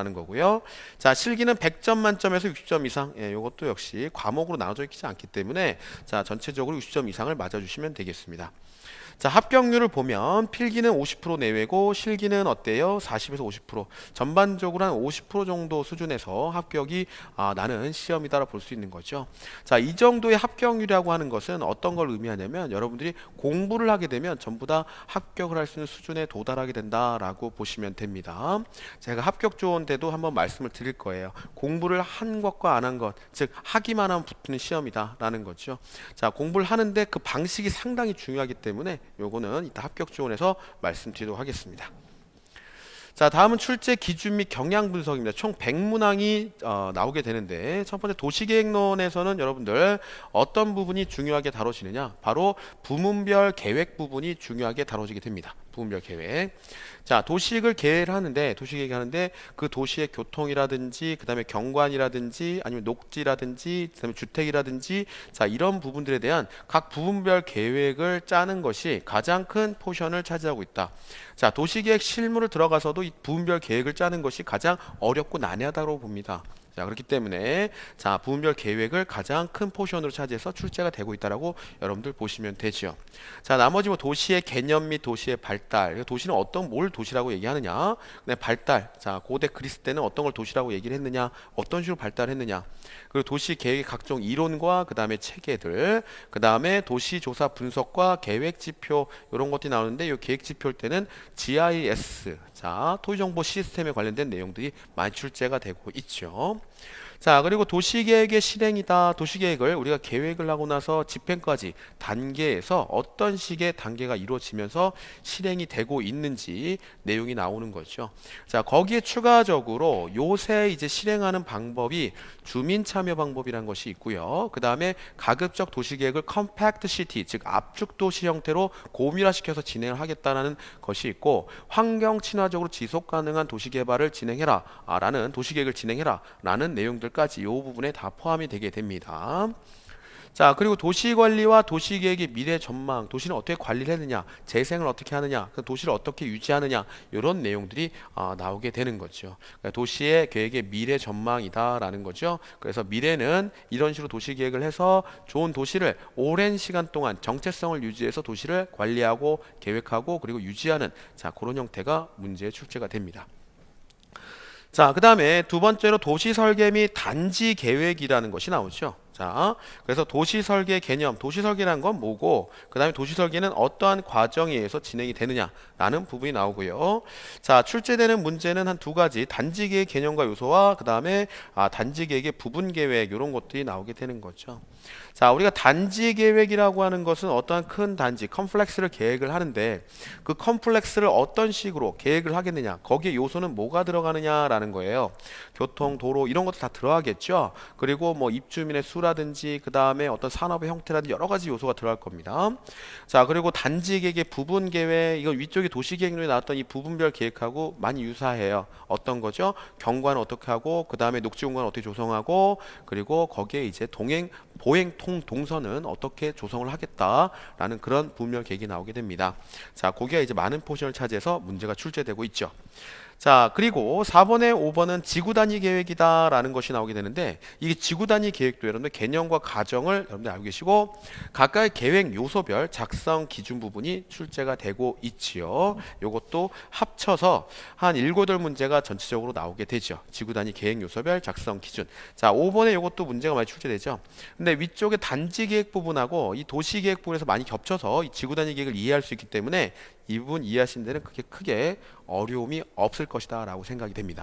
라는 거고요. 자, 실기는 100점 만점에서 60점 이상. 예, 이것도 역시 과목으로 나눠져 있지 않기 때문에 자, 전체적으로 60점 이상을 맞아주시면 되겠습니다. 자, 합격률을 보면 필기는 50% 내외고 실기는 어때요? 40에서 50%. 전반적으로 한 50% 정도 수준에서 합격이 나는 시험이다라 볼 수 있는 거죠. 자, 이 정도의 합격률이라고 하는 것은 어떤 걸 의미하냐면 여러분들이 공부를 하게 되면 전부 다 합격을 할 수 있는 수준에 도달하게 된다라고 보시면 됩니다. 제가 합격 조언 때도 한번 말씀을 드릴 거예요. 공부를 한 것과 안 한 것, 즉 하기만 하면 붙는 시험이다라는 거죠. 자, 공부를 하는데 그 방식이 상당히 중요하기 때문에 요거는 이따 합격 조언에서 말씀드리도록 하겠습니다. 자, 다음은 출제 기준 및 경향 분석입니다. 총 100문항이 나오게 되는데 첫 번째 도시계획론에서는 여러분들 어떤 부분이 중요하게 다뤄지느냐, 바로 부문별 계획 부분이 중요하게 다뤄지게 됩니다. 부문별 계획. 자, 도시계획을 하는데 그 도시의 교통이라든지 그 다음에 경관이라든지 아니면 녹지라든지 그 다음에 주택이라든지 자, 이런 부분들에 대한 각 부문별 계획을 짜는 것이 가장 큰 포션을 차지하고 있다. 자, 도시계획 실무를 들어가서도 이 부문별 계획을 짜는 것이 가장 어렵고 난해하다고 봅니다. 자, 그렇기 때문에 자, 부문별 계획을 가장 큰 포션으로 차지해서 출제가 되고 있다라고 여러분들 보시면 되죠. 자, 나머지 뭐 도시의 개념 및 도시의 발달. 도시는 뭘 도시라고 얘기하느냐? 네, 발달. 자, 고대 그리스 때는 어떤 걸 도시라고 얘기를 했느냐? 어떤 식으로 발달했느냐? 그리고 도시 계획의 각종 이론과 그 다음에 체계들, 그 다음에 도시 조사 분석과 계획 지표 이런 것들이 나오는데 이 계획 지표일 때는 GIS, 자, 토지정보 시스템에 관련된 내용들이 많이 출제가 되고 있죠. 자, 그리고 도시계획의 실행이다. 도시계획을 우리가 계획을 하고 나서 집행까지 단계에서 어떤 식의 단계가 이루어지면서 실행이 되고 있는지 내용이 나오는 거죠. 자, 거기에 추가적으로 요새 이제 실행하는 방법이 주민 참여 방법이라는 것이 있고요. 그 다음에 가급적 도시계획을 컴팩트 시티, 즉 압축 도시 형태로 고밀화시켜서 진행을 하겠다는 것이 있고, 환경 친화적으로 지속 가능한 도시개발을 진행해라 라는 도시계획을 진행해라 라는 내용들 까지 이 부분에 다 포함이 되게 됩니다. 자, 그리고 도시관리와 도시계획의 미래 전망, 도시는 어떻게 관리를 하느냐, 재생을 어떻게 하느냐, 도시를 어떻게 유지하느냐 이런 내용들이 나오게 되는 거죠. 그러니까 도시의 계획의 미래 전망이다라는 거죠. 그래서 미래는 이런 식으로 도시계획을 해서 좋은 도시를 오랜 시간 동안 정체성을 유지해서 도시를 관리하고 계획하고 그리고 유지하는 자, 그런 형태가 문제에 출제가 됩니다. 자, 그 다음에 두 번째로 도시 설계 및 단지 계획이라는 것이 나오죠. 자, 그래서 도시 설계 개념, 도시 설계라는 건 뭐고, 그 다음에 도시 설계는 어떠한 과정에 의해서 진행이 되느냐라는 부분이 나오고요. 자, 출제되는 문제는 한 두 가지, 단지 계획 개념과 요소와 그 다음에 단지 계획의 부분 계획 이런 것들이 나오게 되는 거죠. 자, 우리가 단지 계획이라고 하는 것은 어떠한 큰 단지, 컴플렉스를 계획을 하는데 그 컴플렉스를 어떤 식으로 계획을 하겠느냐, 거기에 요소는 뭐가 들어가느냐라는 거예요. 교통, 도로 이런 것도 다 들어가겠죠. 그리고 뭐 입주민의 수라든지 그 다음에 어떤 산업의 형태라든지 여러 가지 요소가 들어갈 겁니다. 자, 그리고 단지 계획의 부분 계획, 이건 위쪽에 도시계획론에 나왔던 이 부분별 계획하고 많이 유사해요. 어떤 거죠? 경관은 어떻게 하고 그 다음에 녹지공간을 어떻게 조성하고 그리고 거기에 이제 보행 동선은 어떻게 조성을 하겠다라는 그런 부분별 계획이 나오게 됩니다. 자, 거기가 이제 많은 포션을 차지해서 문제가 출제되고 있죠. 자, 그리고 4번에 5번은 지구 단위 계획이다 라는 것이 나오게 되는데 이게 지구 단위 계획도 여러분들 개념과 과정을 여러분들 알고 계시고 각각의 계획 요소별 작성 기준 부분이 출제가 되고 있지요. 요것도 합쳐서 한 7, 8문제가 전체적으로 나오게 되죠. 지구 단위 계획 요소별 작성 기준. 자, 5번에 요것도 문제가 많이 출제되죠. 근데 위쪽에 단지 계획 부분하고 이 도시 계획 부분에서 많이 겹쳐서 이 지구 단위 계획을 이해할 수 있기 때문에 이 부분 이해하시는 데는 크게 어려움이 없을 것이다 라고 생각이 됩니다.